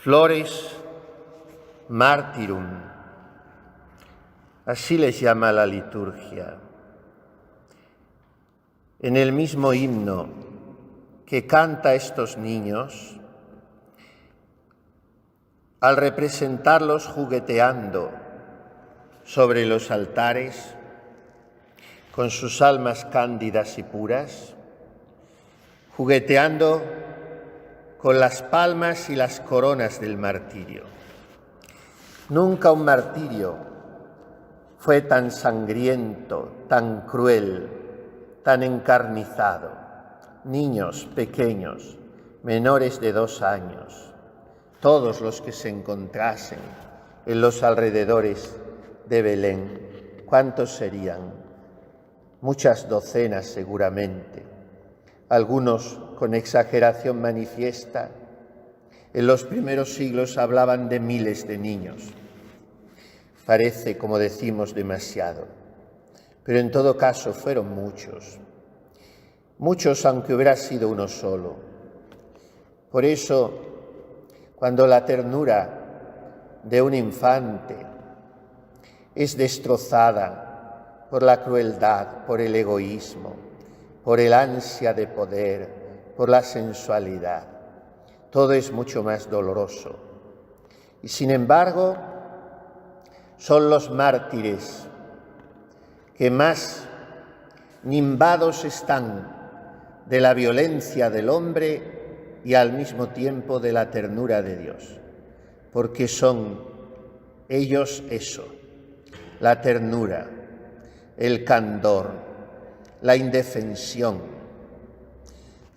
Flores martyrum, así les llama la liturgia. En el mismo himno que canta estos niños, al representarlos jugueteando sobre los altares, con sus almas cándidas y puras, jugueteando con las palmas y las coronas del martirio. Nunca un martirio fue tan sangriento, tan cruel, tan encarnizado. Niños pequeños, menores de 2 años, todos los que se encontrasen en los alrededores de Belén. ¿Cuántos serían? Muchas docenas seguramente, algunos con exageración manifiesta. En los primeros siglos hablaban de miles de niños. Parece, como decimos, demasiado, pero en todo caso fueron muchos. Muchos, aunque hubiera sido uno solo. Por eso, cuando la ternura de un infante es destrozada por la crueldad, por el egoísmo, por el ansia de poder, por la sensualidad, todo es mucho más doloroso. Y sin embargo, son los mártires que más nimbados están de la violencia del hombre y al mismo tiempo de la ternura de Dios, porque son ellos eso, la ternura, el candor, la indefensión,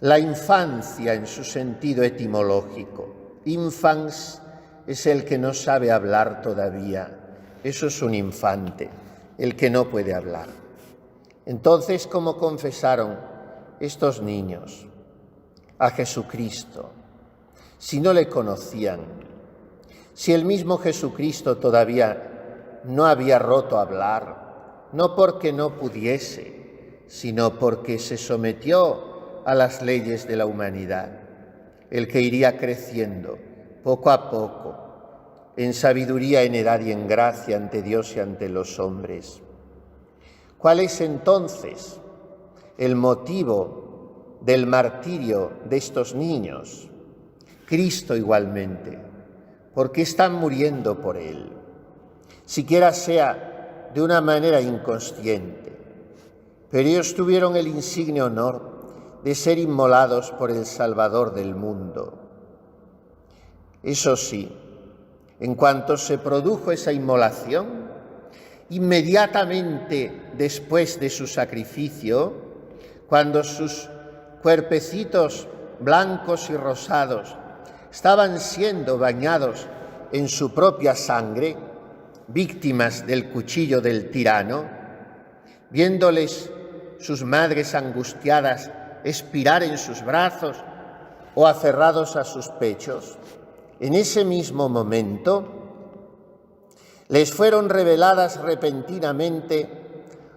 la infancia en su sentido etimológico. Infans es el que no sabe hablar todavía, eso es un infante, el que no puede hablar. Entonces, ¿cómo confesaron estos niños a Jesucristo si no le conocían? Si el mismo Jesucristo todavía no había roto a hablar, no porque no pudiese, sino porque se sometió a las leyes de la humanidad, el que iría creciendo poco a poco en sabiduría, en edad y en gracia ante Dios y ante los hombres. ¿Cuál es entonces el motivo del martirio de estos niños? Cristo igualmente, porque están muriendo por Él, siquiera sea de una manera inconsciente, pero ellos tuvieron el insigne honor de ser inmolados por el Salvador del mundo. Eso sí, en cuanto se produjo esa inmolación, inmediatamente después de su sacrificio, cuando sus cuerpecitos blancos y rosados estaban siendo bañados en su propia sangre, víctimas del cuchillo del tirano, viéndoles sus madres angustiadas expirar en sus brazos o aferrados a sus pechos, en ese mismo momento les fueron reveladas repentinamente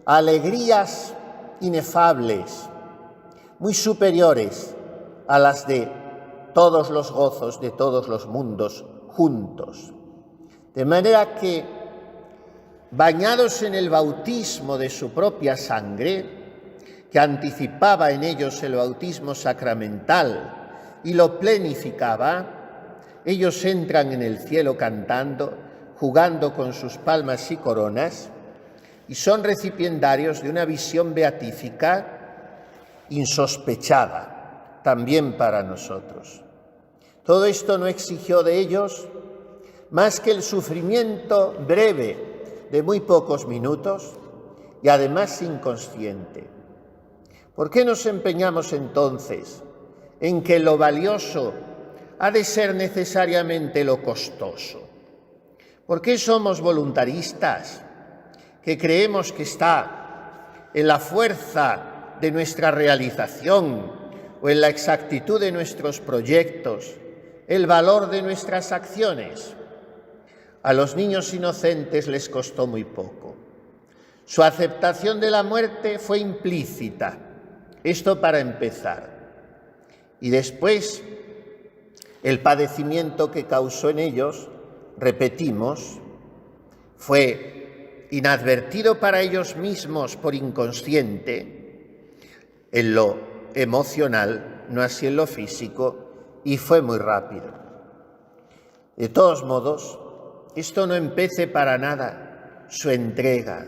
alegrías inefables, muy superiores a las de todos los gozos de todos los mundos juntos. De manera que, bañados en el bautismo de su propia sangre, que anticipaba en ellos el bautismo sacramental y lo plenificaba, ellos entran en el cielo cantando, jugando con sus palmas y coronas, y son recipiendarios de una visión beatífica insospechada también para nosotros. Todo esto no exigió de ellos más que el sufrimiento breve de muy pocos minutos y además inconsciente. ¿Por qué nos empeñamos entonces en que lo valioso ha de ser necesariamente lo costoso? ¿Por qué somos voluntaristas, que creemos que está en la fuerza de nuestra realización o en la exactitud de nuestros proyectos el valor de nuestras acciones? A los niños inocentes les costó muy poco. Su aceptación de la muerte fue implícita, esto para empezar. Y después, El padecimiento que causó en ellos, repetimos, fue inadvertido para ellos mismos por inconsciente en lo emocional, no así en lo físico, y fue muy rápido. De todos modos, esto no empece para nada su entrega,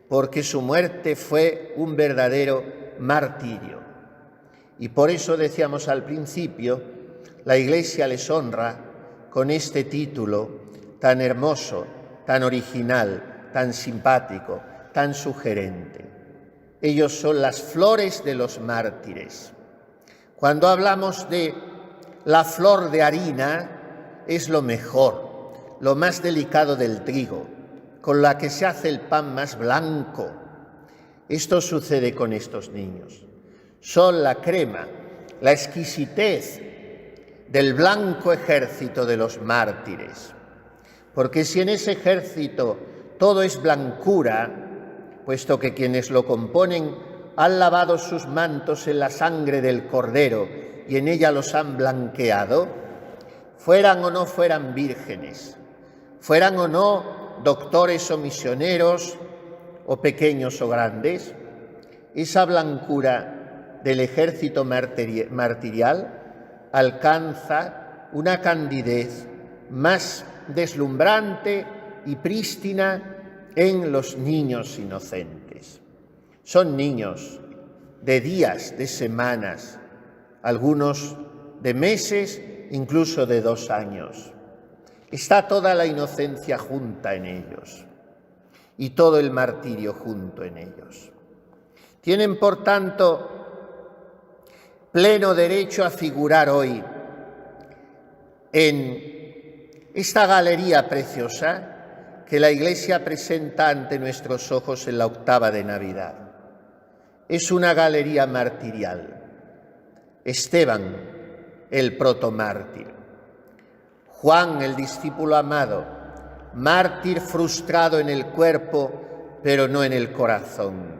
porque su muerte fue un verdadero martirio. Y por eso decíamos al principio, la Iglesia les honra con este título tan hermoso, tan original, tan simpático, tan sugerente. Ellos son las flores de los mártires. Cuando hablamos de la flor de harina, es lo mejor, lo más delicado del trigo, con la que se hace el pan más blanco. Esto sucede con estos niños. Son la crema, la exquisitez del blanco ejército de los mártires. Porque si en ese ejército todo es blancura, puesto que quienes lo componen han lavado sus mantos en la sangre del Cordero y en ella los han blanqueado, fueran o no fueran vírgenes, fueran o no doctores o misioneros, o pequeños o grandes, esa blancura del ejército martirial alcanza una candidez más deslumbrante y prístina en los niños inocentes. Son niños de días, de semanas, algunos de meses, incluso de 2 años. Está toda la inocencia junta en ellos y todo el martirio junto en ellos. Tienen, por tanto, pleno derecho a figurar hoy en esta galería preciosa que la Iglesia presenta ante nuestros ojos en la octava de Navidad. Es una galería martirial. Esteban, el protomártir. Juan, el discípulo amado, mártir frustrado en el cuerpo, pero no en el corazón,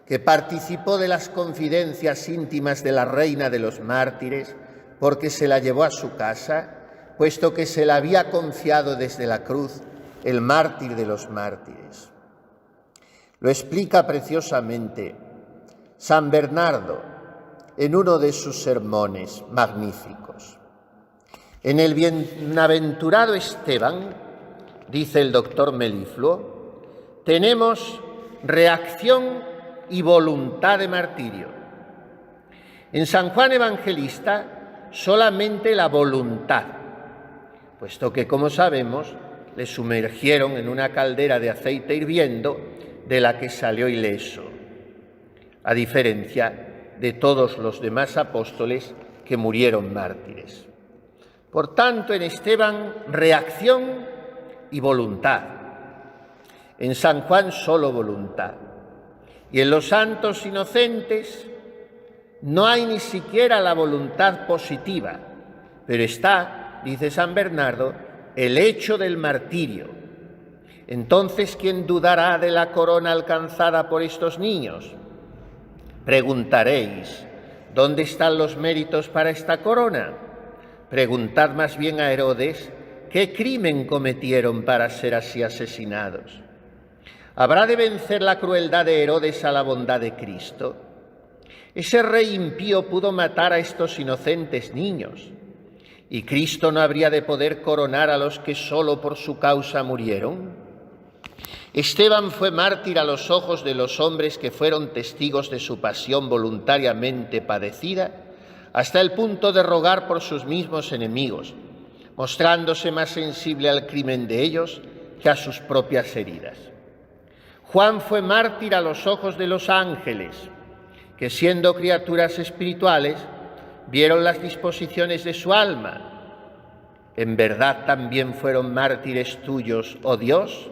que participó de las confidencias íntimas de la reina de los mártires porque se la llevó a su casa, puesto que se la había confiado desde la cruz el mártir de los mártires. Lo explica preciosamente San Bernardo en uno de sus sermones magníficos. En el bienaventurado Esteban, dice el doctor Melifluo, tenemos reacción y voluntad de martirio. En San Juan Evangelista, solamente la voluntad, puesto que, como sabemos, le sumergieron en una caldera de aceite hirviendo de la que salió ileso, a diferencia de todos los demás apóstoles que murieron mártires. Por tanto, en Esteban, reacción y voluntad. En San Juan, solo voluntad. Y en los santos inocentes no hay ni siquiera la voluntad positiva, pero está, dice San Bernardo, el hecho del martirio. Entonces, ¿quién dudará de la corona alcanzada por estos niños? Preguntaréis, ¿dónde están los méritos para esta corona? Preguntad más bien a Herodes qué crimen cometieron para ser así asesinados. ¿Habrá de vencer la crueldad de Herodes a la bondad de Cristo? Ese rey impío pudo matar a estos inocentes niños, ¿y Cristo no habría de poder coronar a los que solo por su causa murieron? Esteban fue mártir a los ojos de los hombres que fueron testigos de su pasión voluntariamente padecida, hasta el punto de rogar por sus mismos enemigos, mostrándose más sensible al crimen de ellos que a sus propias heridas. Juan fue mártir a los ojos de los ángeles, que siendo criaturas espirituales, vieron las disposiciones de su alma. ¿En verdad también fueron mártires tuyos, oh Dios,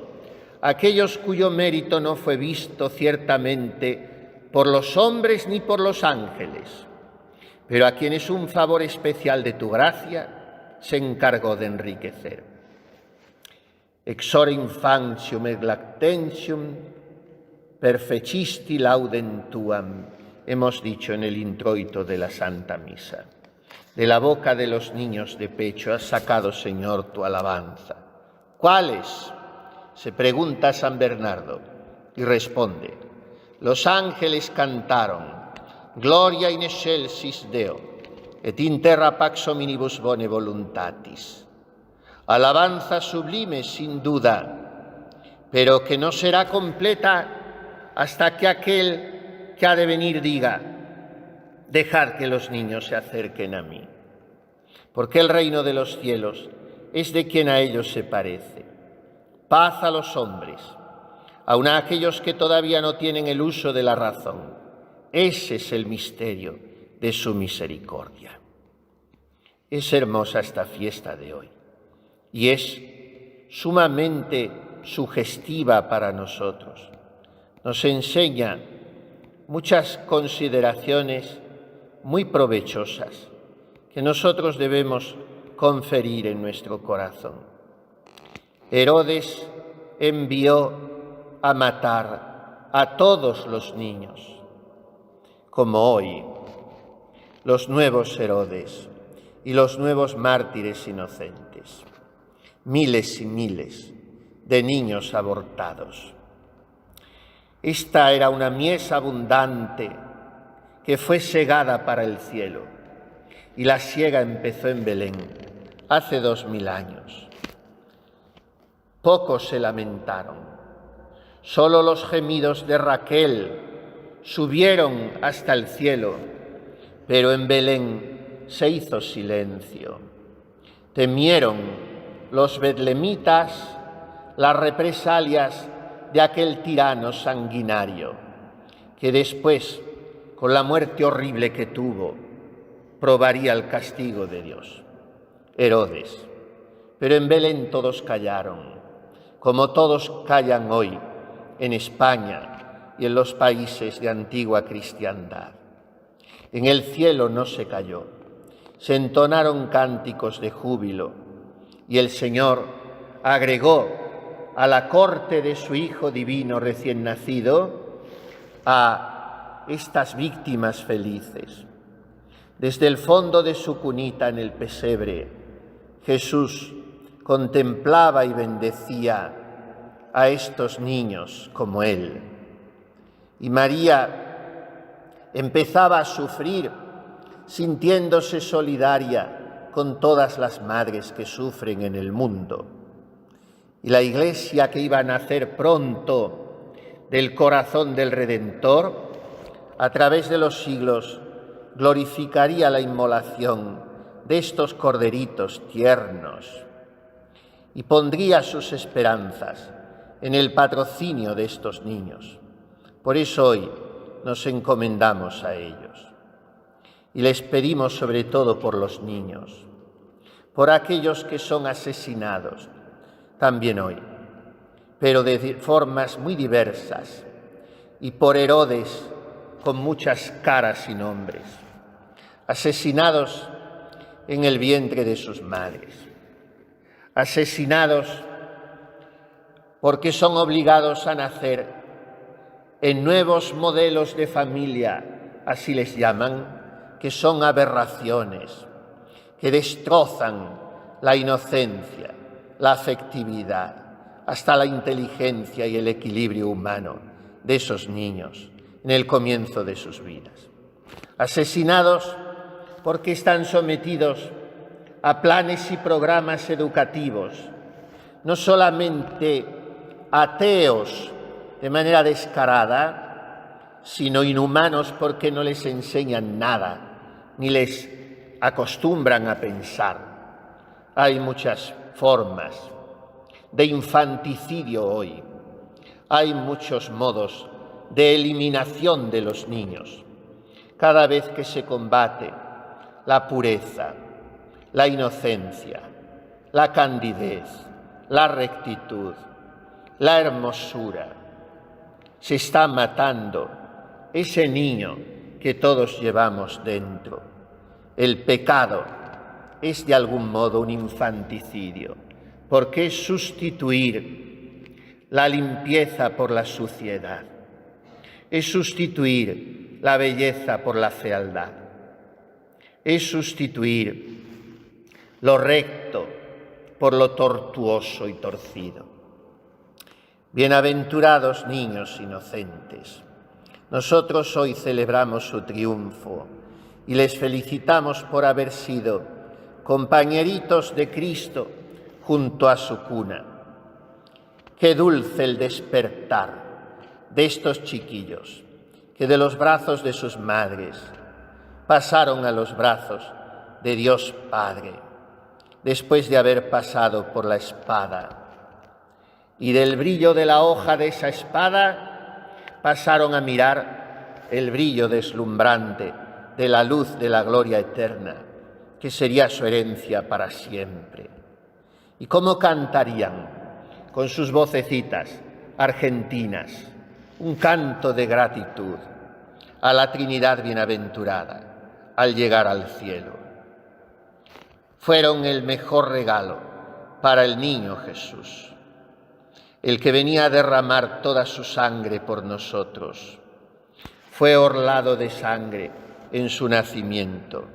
aquellos cuyo mérito no fue visto ciertamente por los hombres ni por los ángeles, pero a quienes un favor especial de tu gracia se encargó de enriquecer? Exore infantium et lactentium perfecisti laudem tuam, hemos dicho en el introito de la Santa Misa. De la boca de los niños de pecho has sacado, Señor, tu alabanza. ¿Cuáles? Se pregunta San Bernardo y responde: los ángeles cantaron, Gloria in excelsis Deo, et in terra pax hominibus bone voluntatis. Alabanza sublime, sin duda, pero que no será completa hasta que aquel que ha de venir diga: dejad que los niños se acerquen a mí, porque el reino de los cielos es de quien a ellos se parece. Paz a los hombres, aun a aquellos que todavía no tienen el uso de la razón. Ese es el misterio de su misericordia. Es hermosa esta fiesta de hoy y es sumamente sugestiva para nosotros. Nos enseña muchas consideraciones muy provechosas que nosotros debemos conferir en nuestro corazón. Herodes envió a matar a todos los niños, como hoy los nuevos Herodes y los nuevos mártires inocentes, miles y miles de niños abortados. Esta era una mies abundante que fue segada para el cielo, y la siega empezó en Belén hace 2000 años. Pocos se lamentaron, solo los gemidos de Raquel subieron hasta el cielo, pero en Belén se hizo silencio. Temieron los betlemitas las represalias de aquel tirano sanguinario, que después, con la muerte horrible que tuvo, probaría el castigo de Dios, Herodes. Pero en Belén todos callaron, como todos callan hoy en España y en los países de antigua cristiandad. En el cielo no se cayó, se entonaron cánticos de júbilo y el Señor agregó a la corte de su Hijo Divino recién nacido a estas víctimas felices. Desde el fondo de su cunita en el pesebre, Jesús contemplaba y bendecía a estos niños como Él. Y María empezaba a sufrir, sintiéndose solidaria con todas las madres que sufren en el mundo. Y la Iglesia, que iba a nacer pronto del corazón del Redentor, a través de los siglos glorificaría la inmolación de estos corderitos tiernos y pondría sus esperanzas en el patrocinio de estos niños. Por eso hoy nos encomendamos a ellos y les pedimos sobre todo por los niños, por aquellos que son asesinados también hoy, pero de formas muy diversas, y por Herodes con muchas caras y nombres, asesinados en el vientre de sus madres, asesinados porque son obligados a nacer en nuevos modelos de familia, así les llaman, que son aberraciones, que destrozan la inocencia, la afectividad, hasta la inteligencia y el equilibrio humano de esos niños en el comienzo de sus vidas. Asesinados porque están sometidos a planes y programas educativos, no solamente ateos de manera descarada, sino inhumanos porque no les enseñan nada, ni les acostumbran a pensar. Hay muchas formas de infanticidio hoy, hay muchos modos de eliminación de los niños. Cada vez que se combate la pureza, la inocencia, la candidez, la rectitud, la hermosura, se está matando ese niño que todos llevamos dentro. El pecado es de algún modo un infanticidio, porque es sustituir la limpieza por la suciedad, es sustituir la belleza por la fealdad. es sustituir lo recto por lo tortuoso y torcido. Bienaventurados niños inocentes. Nosotros hoy celebramos su triunfo y les felicitamos por haber sido compañeritos de Cristo junto a su cuna. Qué dulce el despertar de estos chiquillos que de los brazos de sus madres pasaron a los brazos de Dios Padre, después de haber pasado por la espada. Y del brillo de la hoja de esa espada pasaron a mirar el brillo deslumbrante de la luz de la gloria eterna, que sería su herencia para siempre. ¿Y cómo cantarían con sus vocecitas argentinas un canto de gratitud a la Trinidad bienaventurada al llegar al cielo? Fueron el mejor regalo para el niño Jesús, el que venía a derramar toda su sangre por nosotros. Fue orlado de sangre en su nacimiento.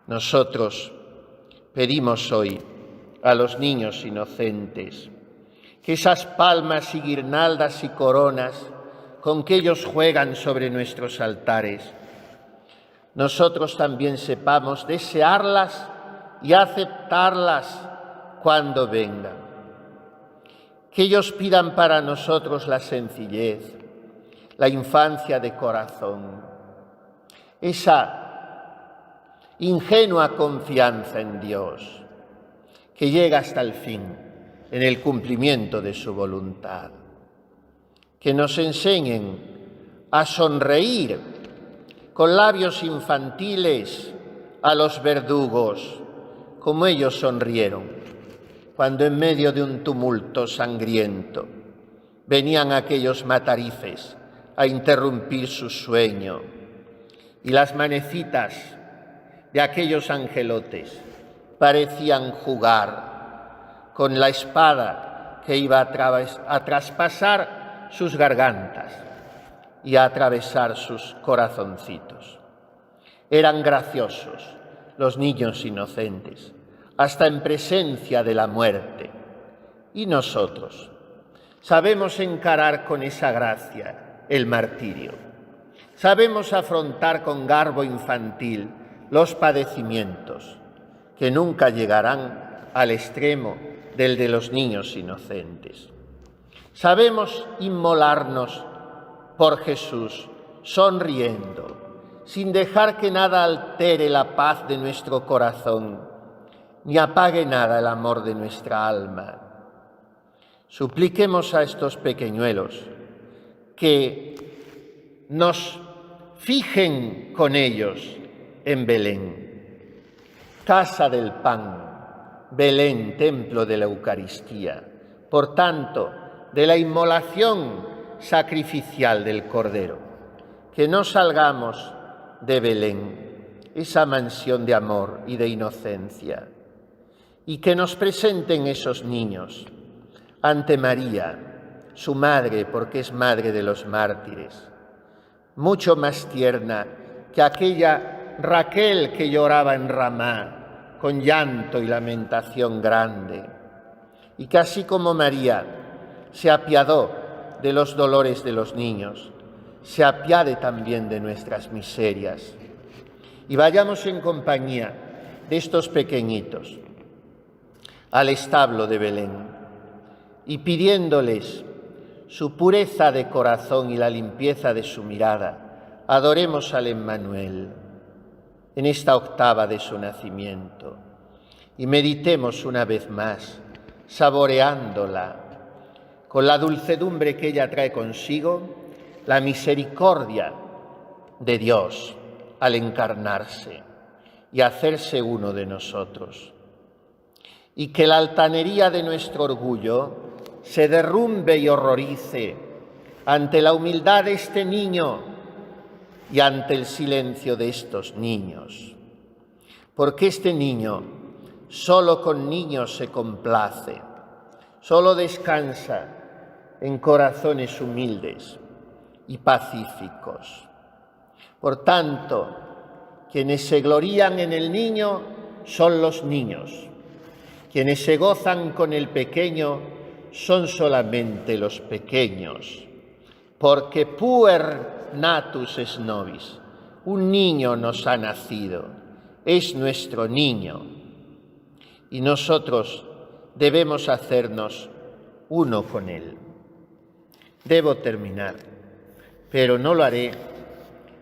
Nosotros pedimos hoy a los niños inocentes que esas palmas y guirnaldas y coronas con que ellos juegan sobre nuestros altares, nosotros también sepamos desearlas y aceptarlas cuando vengan. Que ellos pidan para nosotros la sencillez, la infancia de corazón, esa ingenua confianza en Dios que llega hasta el fin en el cumplimiento de su voluntad. Que nos enseñen a sonreír con labios infantiles a los verdugos, como ellos sonrieron cuando en medio de un tumulto sangriento venían aquellos matarifes a interrumpir su sueño, y las manecitas de aquellos angelotes parecían jugar con la espada que iba a traspasar sus gargantas y a atravesar sus corazoncitos. Eran graciosos los niños inocentes, hasta en presencia de la muerte. Y nosotros sabemos encarar con esa gracia el martirio. Sabemos afrontar con garbo infantil los padecimientos que nunca llegarán al extremo del de los niños inocentes. Sabemos inmolarnos por Jesús, sonriendo, sin dejar que nada altere la paz de nuestro corazón, ni apague nada el amor de nuestra alma. Supliquemos a estos pequeñuelos que nos fijen con ellos en Belén, casa del pan, Belén, templo de la Eucaristía, por tanto, de la inmolación sacrificial del Cordero. Que no salgamos de Belén, esa mansión de amor y de inocencia, y que nos presenten esos niños ante María, su madre, porque es madre de los mártires, mucho más tierna que aquella Raquel que lloraba en Ramá con llanto y lamentación grande, y que así como María se apiadó de los dolores de los niños, se apiade también de nuestras miserias, y vayamos en compañía de estos pequeñitos al establo de Belén, y pidiéndoles su pureza de corazón y la limpieza de su mirada, adoremos al Emmanuel en esta octava de su nacimiento, y meditemos una vez más, saboreándola, con la dulcedumbre que ella trae consigo, la misericordia de Dios al encarnarse y hacerse uno de nosotros. Y que la altanería de nuestro orgullo se derrumbe y horrorice ante la humildad de este niño y ante el silencio de estos niños. Porque este niño solo con niños se complace, solo descansa en corazones humildes y pacíficos. Por tanto, Quienes se glorían en el niño son los niños. Quienes se gozan con el pequeño son solamente los pequeños. Porque puer natus es nobis. Un niño nos ha nacido. Es nuestro niño. Y nosotros debemos hacernos uno con él. Debo terminar, pero no lo haré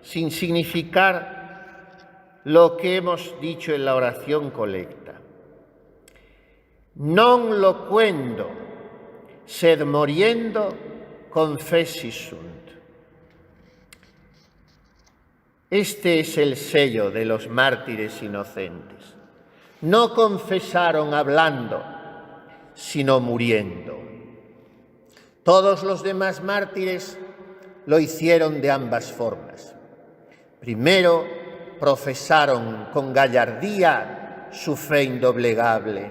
sin significar lo que hemos dicho en la oración colecta. Non loquendo, sed moriendo confessi sunt. Este es el sello de los mártires inocentes. No confesaron hablando, sino muriendo. Todos los demás mártires lo hicieron de ambas formas. Primero, profesaron con gallardía su fe indoblegable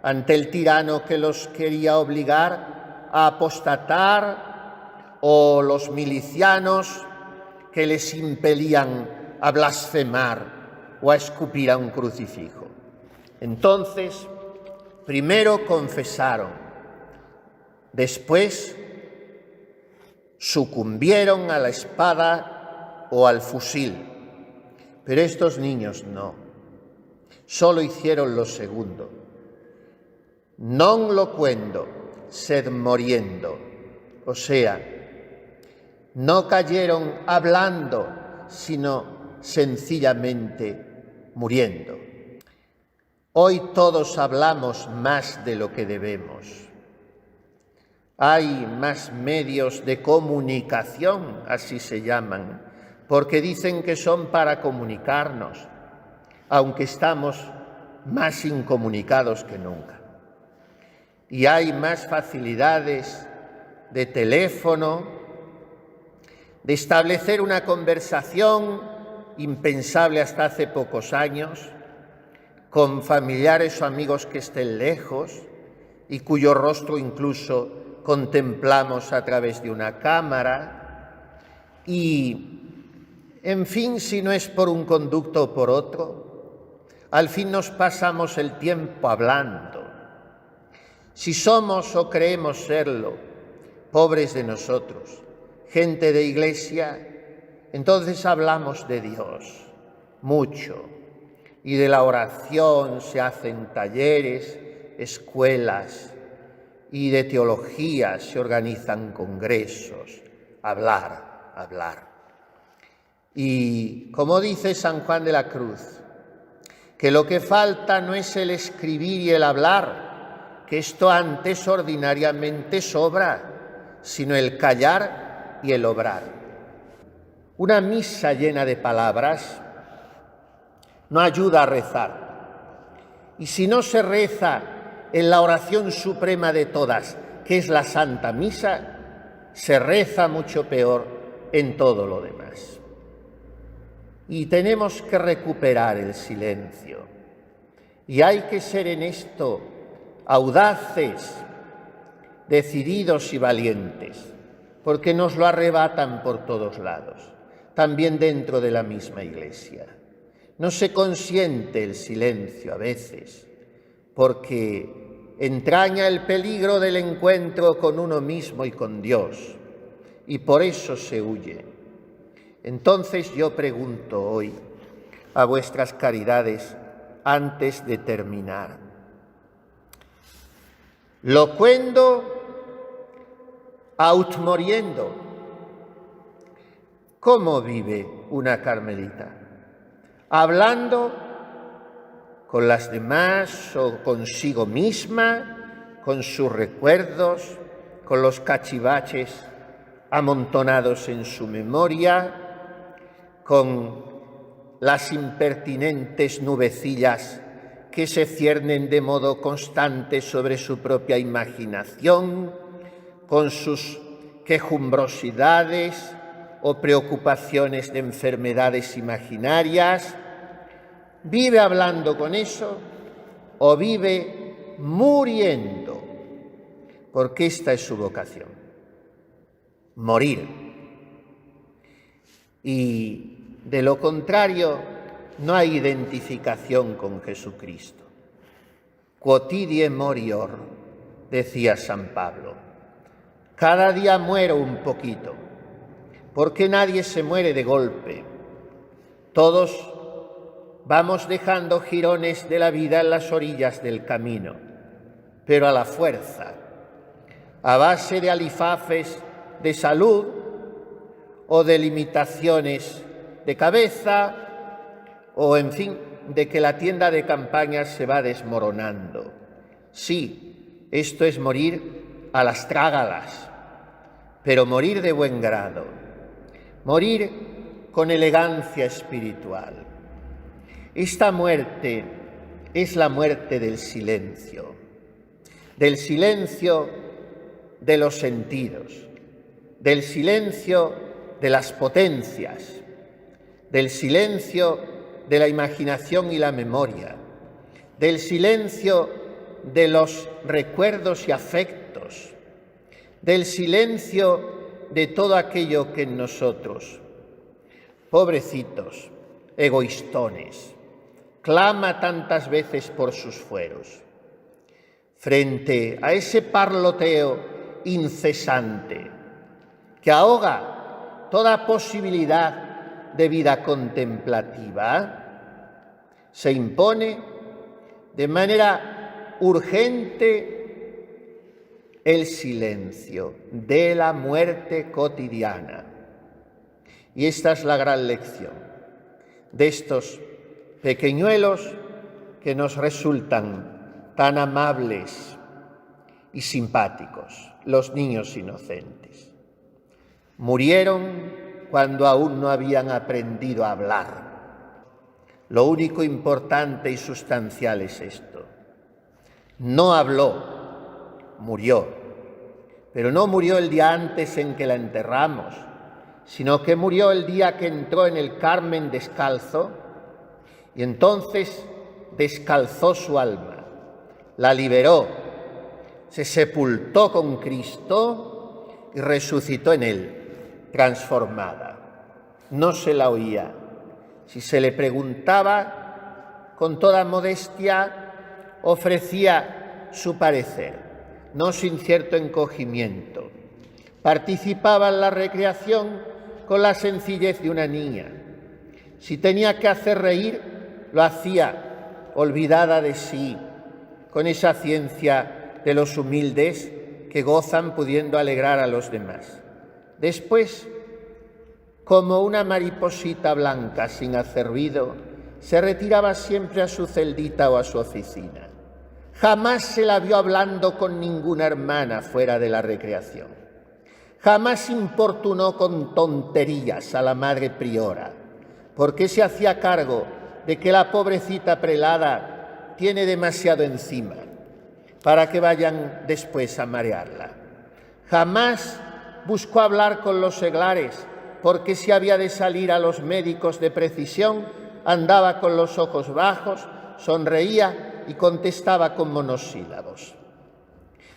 ante el tirano que los quería obligar a apostatar o los milicianos que les impelían a blasfemar o a escupir a un crucifijo. Entonces, primero confesaron, después sucumbieron a la espada o al fusil. Pero estos niños no, solo hicieron lo segundo. Non loquendo, sed moriendo, o sea, no cayeron hablando, sino sencillamente muriendo. Hoy todos hablamos más de lo que debemos. Hay más medios de comunicación, así se llaman, porque dicen que son para comunicarnos, aunque estamos más incomunicados que nunca. Y hay más facilidades de teléfono, de establecer una conversación impensable hasta hace pocos años, con familiares o amigos que estén lejos y cuyo rostro incluso contemplamos a través de una cámara. Y en fin, si no es por un conducto o por otro, al fin nos pasamos el tiempo hablando. Si somos o creemos serlo, pobres de nosotros, gente de iglesia, entonces hablamos de Dios mucho. Y de la oración se hacen talleres, escuelas, y de teología se organizan congresos. Hablar. Y como dice San Juan de la Cruz, que lo que falta no es el escribir y el hablar, que esto antes ordinariamente sobra, sino el callar y el obrar. Una misa llena de palabras no ayuda a rezar. Y si no se reza en la oración suprema de todas, que es la Santa Misa, se reza mucho peor en todo lo demás. Y tenemos que recuperar el silencio. Y hay que ser en esto audaces, decididos y valientes, porque nos lo arrebatan por todos lados, también dentro de la misma Iglesia. No se consiente el silencio a veces, porque entraña el peligro del encuentro con uno mismo y con Dios, y por eso se huye. Entonces yo pregunto hoy a vuestras caridades, antes de terminar: loquendo aut moriendo, ¿cómo vive una carmelita? Hablando con las demás o consigo misma, con sus recuerdos, con los cachivaches amontonados en su memoria, con las impertinentes nubecillas que se ciernen de modo constante sobre su propia imaginación, con sus quejumbrosidades o preocupaciones de enfermedades imaginarias. ¿Vive hablando con eso o vive muriendo? Porque esta es su vocación: morir. Y de lo contrario, no hay identificación con Jesucristo. Quotidie morior, decía San Pablo. Cada día muero un poquito, porque nadie se muere de golpe. Todos vamos dejando jirones de la vida en las orillas del camino, pero a la fuerza, a base de alifafes de salud o de limitaciones de cabeza, o en fin, de que la tienda de campaña se va desmoronando. Sí, esto es morir a las trágalas, pero morir de buen grado, morir con elegancia espiritual. Esta muerte es la muerte del silencio de los sentidos, del silencio de las potencias, del silencio de la imaginación y la memoria, del silencio de los recuerdos y afectos, del silencio de todo aquello que en nosotros, pobrecitos, egoístones, clama tantas veces por sus fueros. Frente a ese parloteo incesante que ahoga toda posibilidad de vida contemplativa, se impone de manera urgente el silencio de la muerte cotidiana. Y esta es la gran lección de estos pequeñuelos que nos resultan tan amables y simpáticos, los niños inocentes. Murieron cuando aún no habían aprendido a hablar. Lo único importante y sustancial es esto. No habló, murió. Pero no murió el día antes en que la enterramos, sino que murió el día que entró en el Carmen descalzo, y entonces descalzó su alma, la liberó, se sepultó con Cristo y resucitó en él, transformada. No se la oía. Si se le preguntaba, con toda modestia, ofrecía su parecer, no sin cierto encogimiento. Participaba en la recreación con la sencillez de una niña. Si tenía que hacer reír, lo hacía olvidada de sí, con esa ciencia de los humildes que gozan pudiendo alegrar a los demás. Después, como una mariposita blanca sin hacer ruido, se retiraba siempre a su celdita o a su oficina. Jamás se la vio hablando con ninguna hermana fuera de la recreación. Jamás importunó con tonterías a la madre priora, porque se hacía cargo de que la pobrecita prelada tiene demasiado encima para que vayan después a marearla. Jamás buscó hablar con los seglares, porque si había de salir a los médicos de precisión, andaba con los ojos bajos, sonreía y contestaba con monosílabos.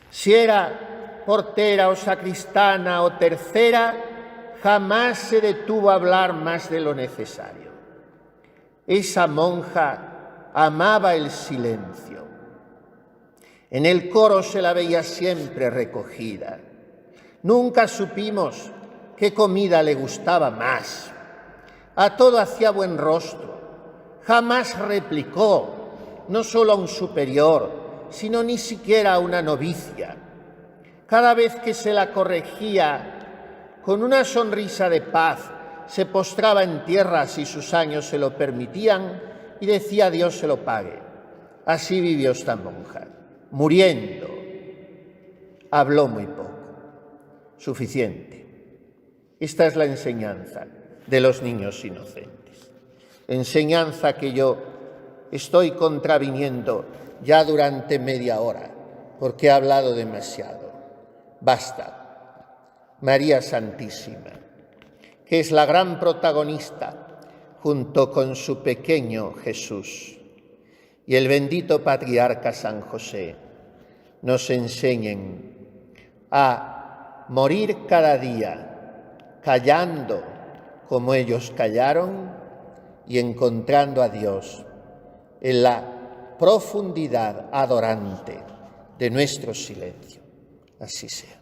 Si era portera o sacristana o tercera, jamás se detuvo a hablar más de lo necesario. Esa monja amaba el silencio. En el coro se la veía siempre recogida. Nunca supimos qué comida le gustaba más. A todo hacía buen rostro. Jamás replicó, no solo a un superior, sino ni siquiera a una novicia. Cada vez que se la corregía, con una sonrisa de paz, se postraba en tierra si sus años se lo permitían y decía Dios se lo pague. Así vivió esta monja, muriendo. Habló muy poco, suficiente. Esta es la enseñanza de los niños inocentes. Enseñanza que yo estoy contraviniendo ya durante media hora, porque he hablado demasiado. Basta. María Santísima, que es la gran protagonista junto con su pequeño Jesús, y el bendito patriarca San José, nos enseñen a morir cada día callando como ellos callaron y encontrando a Dios en la profundidad adorante de nuestro silencio. Así sea.